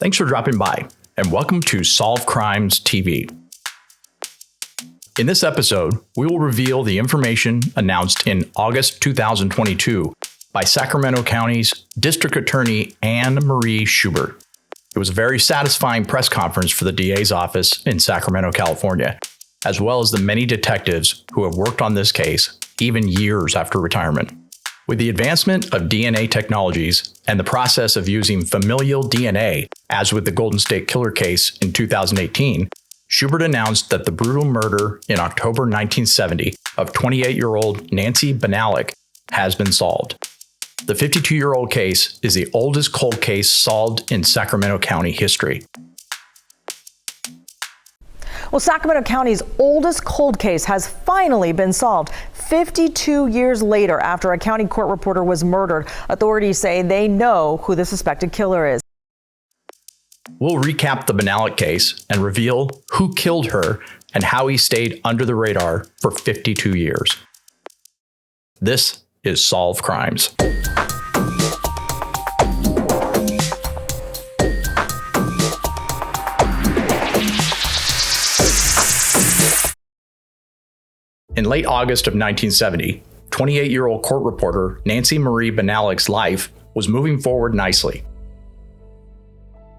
Thanks for dropping by, and welcome to Solve Crimes TV. In this episode, we will reveal the information announced in August 2022 by Sacramento County's District Attorney Anne Marie Schubert. It was a very satisfying press conference for the DA's office in Sacramento, California, as well as the many detectives who have worked on this case even years after retirement. With the advancement of DNA technologies and the process of using familial DNA, as with the Golden State Killer case in 2018, Schubert announced that the brutal murder in October 1970 of 28-year-old Nancy Benallack has been solved. The 52-year-old case is the oldest cold case solved in Sacramento County history. Well, Sacramento County's oldest cold case has finally been solved. 52 years later, after a county court reporter was murdered, authorities say they know who the suspected killer is. We'll recap the Benallack case and reveal who killed her and how he stayed under the radar for 52 years. This is Solve Crimes. In late August of 1970, 28-year-old court reporter Nancy Marie Benallack's life was moving forward nicely.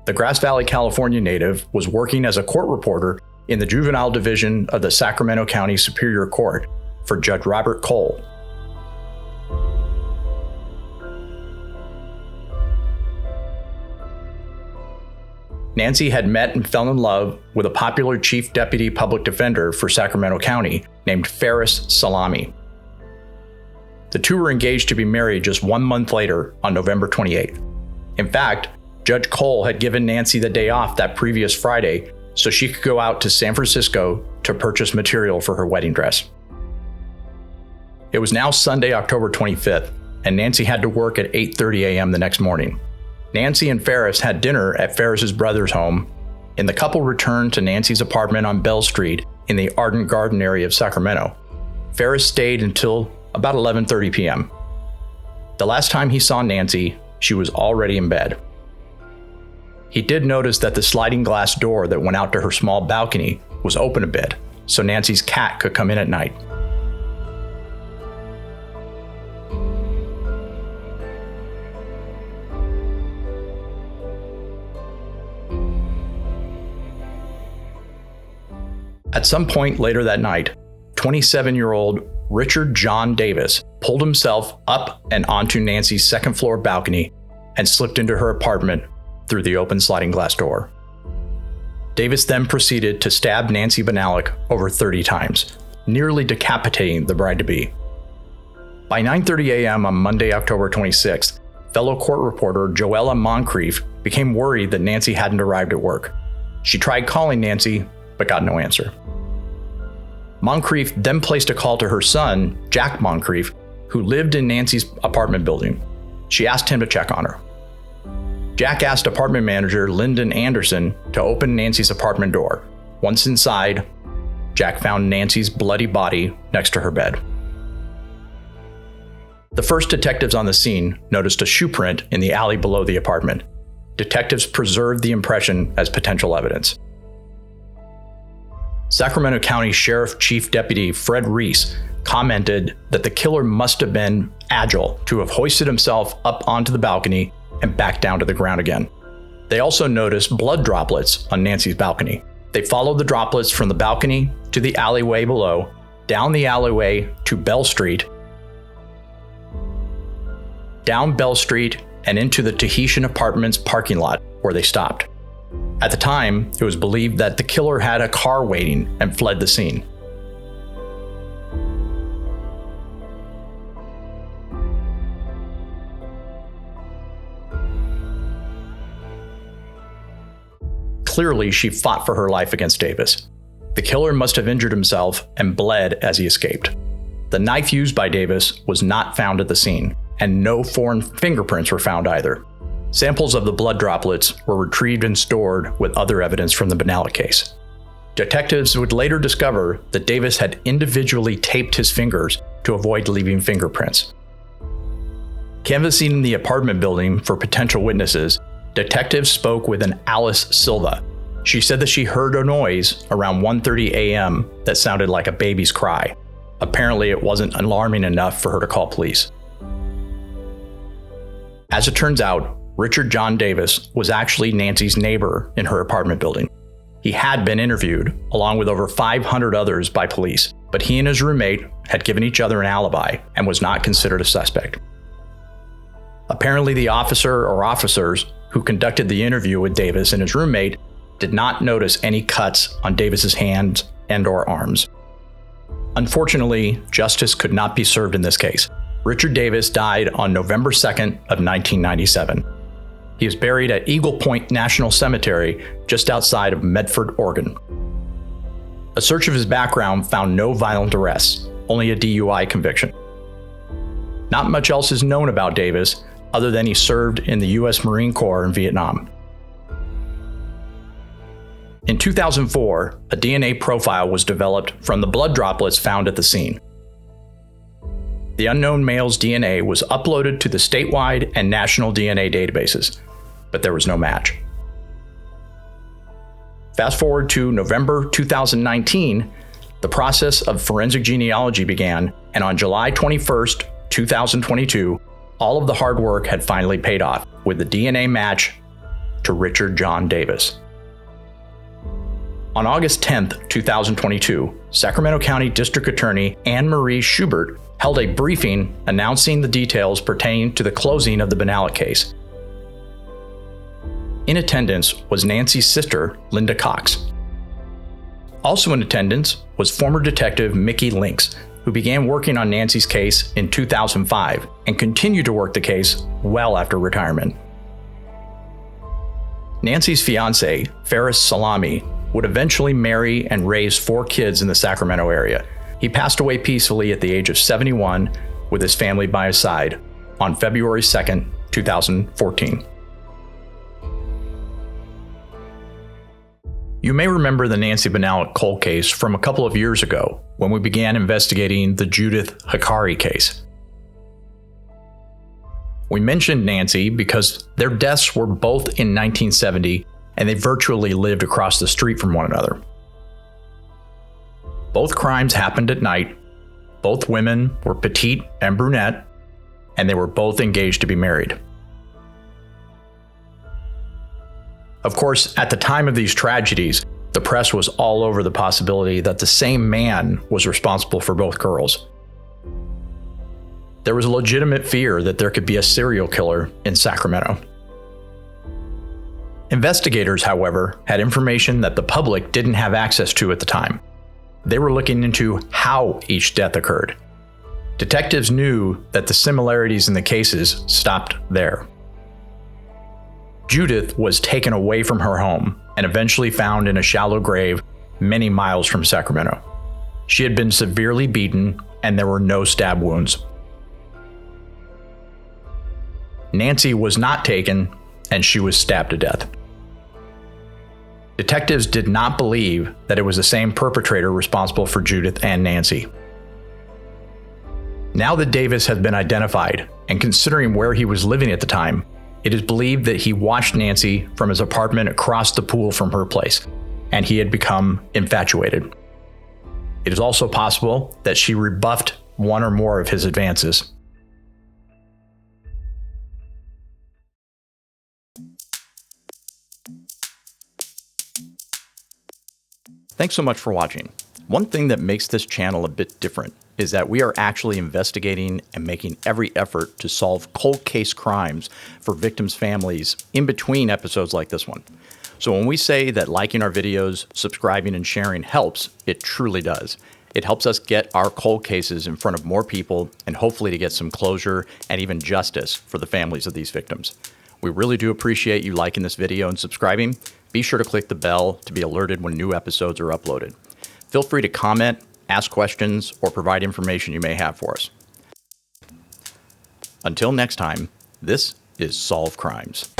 The Grass Valley, California native was working as a court reporter in the juvenile division of the Sacramento County Superior Court for Judge Robert Cole. Nancy had met and fell in love with a popular chief deputy public defender for Sacramento County named Ferris Salami. The two were engaged to be married just 1 month later on November 28th. In fact, Judge Cole had given Nancy the day off that previous Friday so she could go out to San Francisco to purchase material for her wedding dress. It was now Sunday, October 25th, and Nancy had to work at 8:30 a.m. the next morning. Nancy and Ferris had dinner at Ferris's brother's home, and the couple returned to Nancy's apartment on Bell Street in the Ardent Garden area of Sacramento. Ferris stayed until about 11:30 p.m. The last time he saw Nancy, she was already in bed. He did notice that the sliding glass door that went out to her small balcony was open a bit, so Nancy's cat could come in at night. At some point later that night, 27-year-old Richard John Davis pulled himself up and onto Nancy's second-floor balcony and slipped into her apartment through the open sliding glass door. Davis then proceeded to stab Nancy Benallack over 30 times, nearly decapitating the bride-to-be. By 9:30 a.m. on Monday, October 26th, fellow court reporter Joella Moncrief became worried that Nancy hadn't arrived at work. She tried calling Nancy, but got no answer. Moncrief then placed a call to her son, Jack Moncrief, who lived in Nancy's apartment building. She asked him to check on her. Jack asked apartment manager Lyndon Anderson to open Nancy's apartment door. Once inside, Jack found Nancy's bloody body next to her bed. The first detectives on the scene noticed a shoe print in the alley below the apartment. Detectives preserved the impression as potential evidence. Sacramento County Sheriff Chief Deputy Fred Reese commented that the killer must have been agile to have hoisted himself up onto the balcony and back down to the ground again. They also noticed blood droplets on Nancy's balcony. They followed the droplets from the balcony to the alleyway below, down the alleyway to Bell Street, down Bell Street, and into the Tahitian Apartments parking lot, where they stopped. At the time, it was believed that the killer had a car waiting and fled the scene. Clearly, she fought for her life against Davis. The killer must have injured himself and bled as he escaped. The knife used by Davis was not found at the scene, and no foreign fingerprints were found either. Samples of the blood droplets were retrieved and stored with other evidence from the Benallack case. Detectives would later discover that Davis had individually taped his fingers to avoid leaving fingerprints. Canvassing the apartment building for potential witnesses, Detectives spoke with an Alice Silva. She said that she heard a noise around 1:30 a.m. that sounded like a baby's cry. Apparently, it wasn't alarming enough for her to call police. As it turns out, Richard John Davis was actually Nancy's neighbor in her apartment building. He had been interviewed, along with over 500 others, by police, but he and his roommate had given each other an alibi and was not considered a suspect. Apparently, the officer or officers who conducted the interview with Davis and his roommate did not notice any cuts on Davis's hands and/or arms. Unfortunately, justice could not be served in this case. Richard Davis died on November 2nd of 1997. He is buried at Eagle Point National Cemetery just outside of Medford, Oregon. A search of his background found no violent arrests, only a DUI conviction. Not much else is known about Davis other than he served in the U.S. Marine Corps in Vietnam. In 2004, a DNA profile was developed from the blood droplets found at the scene. The unknown male's DNA was uploaded to the statewide and national DNA databases, but there was no match. Fast forward to November 2019, the process of forensic genealogy began, and on July 21st, 2022, all of the hard work had finally paid off with the DNA match to Richard John Davis. On August 10th, 2022, Sacramento County District Attorney Anne Marie Schubert held a briefing announcing the details pertaining to the closing of the Benallack case. In attendance was Nancy's sister, Linda Cox. Also in attendance was former detective Mickey Lynx, who began working on Nancy's case in 2005 and continued to work the case well after retirement. Nancy's fiancé, Faris Salami, would eventually marry and raise 4 kids in the Sacramento area. He passed away peacefully at the age of 71 with his family by his side on February 2nd, 2014. You may remember the Nancy Benallack cold case from a couple of years ago when we began investigating the Judith Hakari case. We mentioned Nancy because their deaths were both in 1970 and they virtually lived across the street from one another. Both crimes happened at night. Both women were petite and brunette, and they were both engaged to be married. Of course, at the time of these tragedies, the press was all over the possibility that the same man was responsible for both girls. There was a legitimate fear that there could be a serial killer in Sacramento. Investigators, however, had information that the public didn't have access to at the time. They were looking into how each death occurred. Detectives knew that the similarities in the cases stopped there. Judith was taken away from her home and eventually found in a shallow grave many miles from Sacramento. She had been severely beaten and there were no stab wounds. Nancy was not taken and she was stabbed to death. Detectives did not believe that it was the same perpetrator responsible for Judith and Nancy. Now that Davis has been identified, and considering where he was living at the time, it is believed that he watched Nancy from his apartment across the pool from her place, and he had become infatuated. It is also possible that she rebuffed one or more of his advances. Thanks so much for watching. One thing that makes this channel a bit different is that we are actually investigating and making every effort to solve cold case crimes for victims' families in between episodes like this one. So when we say that liking our videos, subscribing, and sharing helps, it truly does. It helps us get our cold cases in front of more people and hopefully to get some closure and even justice for the families of these victims. We really do appreciate you liking this video and subscribing. Be sure to click the bell to be alerted when new episodes are uploaded. Feel free to comment, ask questions, or provide information you may have for us. Until next time, this is Solve Crimes.